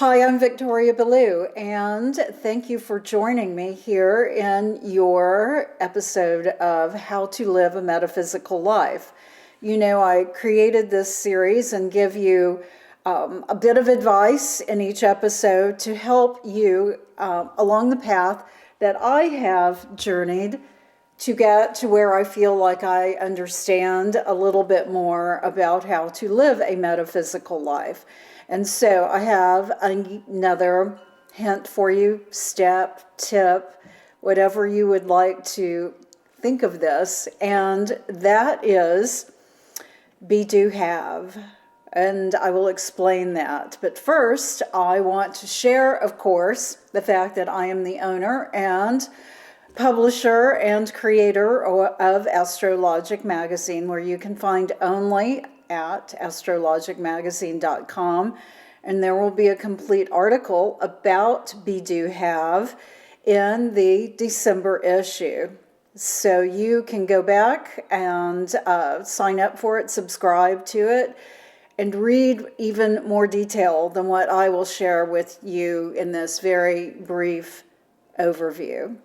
Hi, I'm Victoria Ballou, and thank you for joining me here in your episode of How to Live a Metaphysical Life. You know, I created this series and give you a bit of advice in each episode to help you along the path that I have journeyed to get to where I feel like I understand a little bit more about how to live a metaphysical life. And so I have another hint for you, step, tip, whatever you would like to think of this, and that is be, do, have. And I will explain that. But first, I want to share, of course, the fact that I am the owner and publisher and creator of AstroLogic Magazine, where you can find only at astrologicmagazine.com, and there will be a complete article about Be Do Have in the December issue. So you can go back and sign up for it, subscribe to it, and read even more detail than what I will share with you in this very brief overview.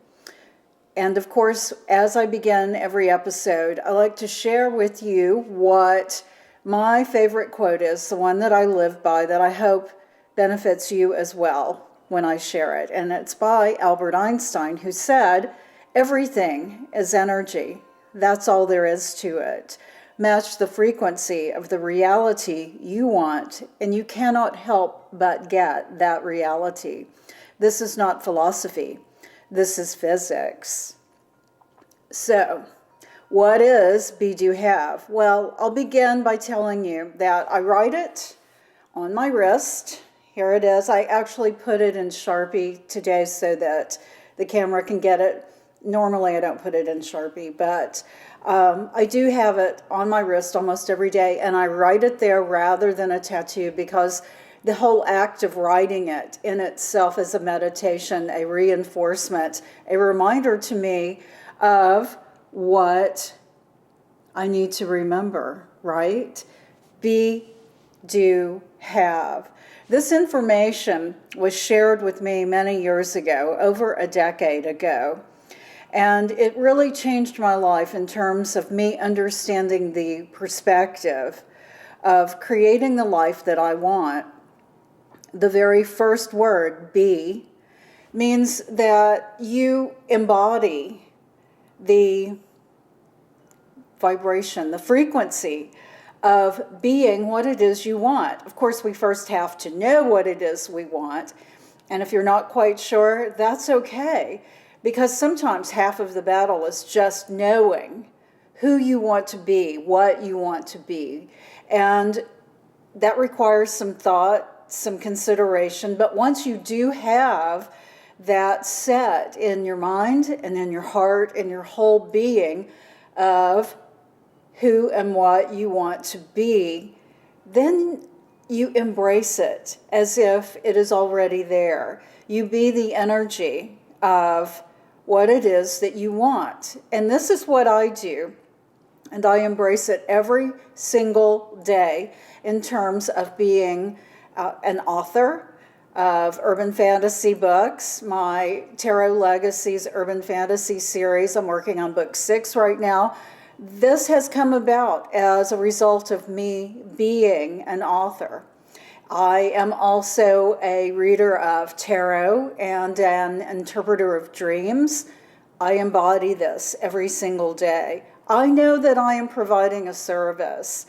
And of course, as I begin every episode, I like to share with you what my favorite quote is, the one that I live by, that I hope benefits you as well when I share it. And it's by Albert Einstein, who said, "Everything is energy. That's all there is to it. Match the frequency of the reality you want, and you cannot help but get that reality. This is not philosophy. This is physics." So, what is Be Do Have? Well, I'll begin by telling you that I write it on my wrist. Here it is. I actually put it in Sharpie today so that the camera can get it. Normally I don't put it in Sharpie, but I do have it on my wrist almost every day, and I write it there rather than a tattoo because the whole act of writing it in itself is a meditation, a reinforcement, a reminder to me of what I need to remember, right? Be, do, have. This information was shared with me many years ago, over a decade ago, and it really changed my life in terms of me understanding the perspective of creating the life that I want. The very first word, be, means that you embody the vibration, the frequency of being what it is you want. Of course, we first have to know what it is we want. And if you're not quite sure, that's okay. Because sometimes half of the battle is just knowing who you want to be, what you want to be. And that requires some thought, some consideration. But once you do have that set in your mind and in your heart and your whole being of who and what you want to be, then you embrace it as if it is already there. You be the energy of what it is that you want. And this is what I do, and I embrace it every single day in terms of being an author of urban fantasy books, my Tarot Legacies urban fantasy series. I'm working on book 6 right now. This has come about as a result of me being an author. I am also a reader of tarot and an interpreter of dreams. I embody this every single day. I know that I am providing a service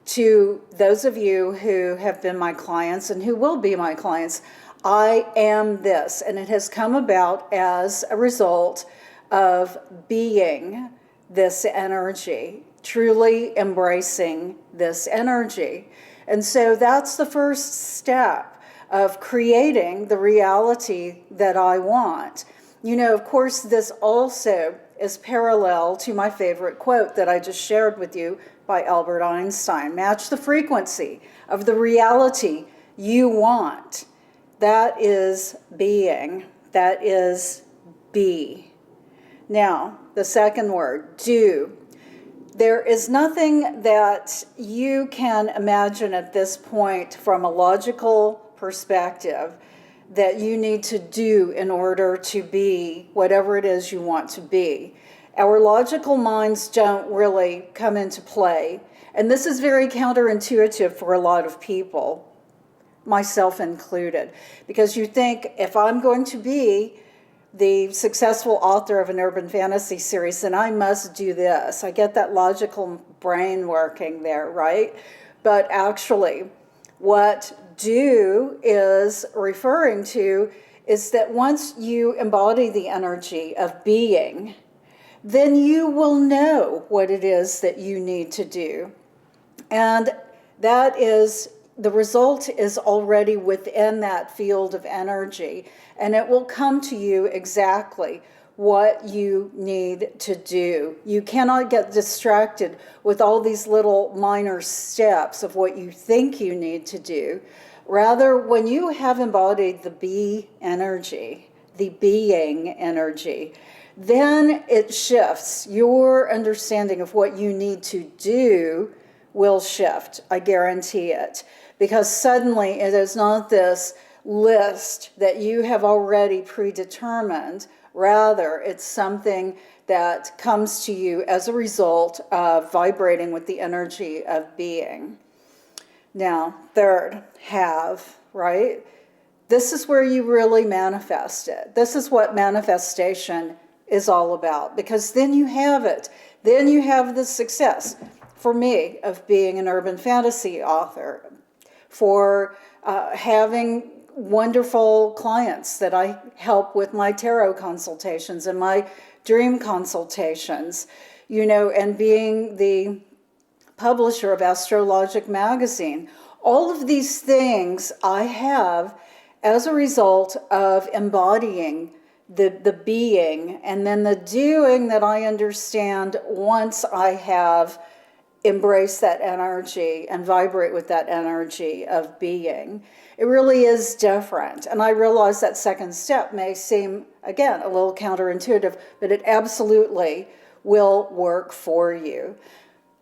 to those of you who have been my clients and who will be my clients. I am this, and it has come about as a result of being this energy, truly embracing this energy. And so that's the first step of creating the reality that I want. You know, of course, this also is parallel to my favorite quote that I just shared with you by Albert Einstein. Match the frequency of the reality you want. That is being. That is be. Now, the second word, do. There is nothing that you can imagine at this point from a logical perspective that you need to do in order to be whatever it is you want to be. Our logical minds don't really come into play. And this is very counterintuitive for a lot of people, myself included, because you think, if I'm going to be the successful author of an urban fantasy series, then I must do this. I get that logical brain working there, right? But actually, what do is referring to is that once you embody the energy of being, then you will know what it is that you need to do. And that is, the result is already within that field of energy, and it will come to you exactly what you need to do. You cannot get distracted with all these little minor steps of what you think you need to do. Rather, when you have embodied the be energy, the being energy, then it shifts. Your understanding of what you need to do will shift, I guarantee it. Because suddenly it is not this list that you have already predetermined. Rather, it's something that comes to you as a result of vibrating with the energy of being. Now, third, have, right? This is where you really manifest it. This is what manifestation is all about, because then you have it. Then you have the success, for me, of being an urban fantasy author, for having wonderful clients that I help with my tarot consultations and my dream consultations, and being the publisher of AstroLogic Magazine. All of these things I have as a result of embodying the being, and then the doing that I understand once I have embraced that energy and vibrate with that energy of being. It really is different. And I realize that second step may seem, again, a little counterintuitive, but it absolutely will work for you.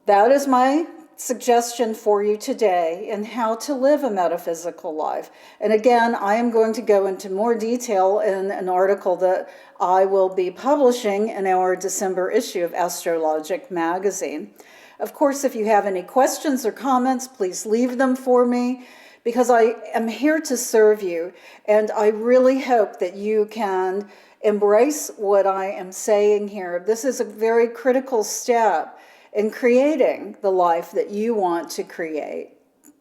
That is my suggestion for you today in how to live a metaphysical life. And again, I am going to go into more detail in an article that I will be publishing in our December issue of AstroLogic Magazine. Of course, if you have any questions or comments, please leave them for me, because I am here to serve you, and I really hope that you can embrace what I am saying here. This is a very critical step in creating the life that you want to create.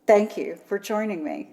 Thank you for joining me.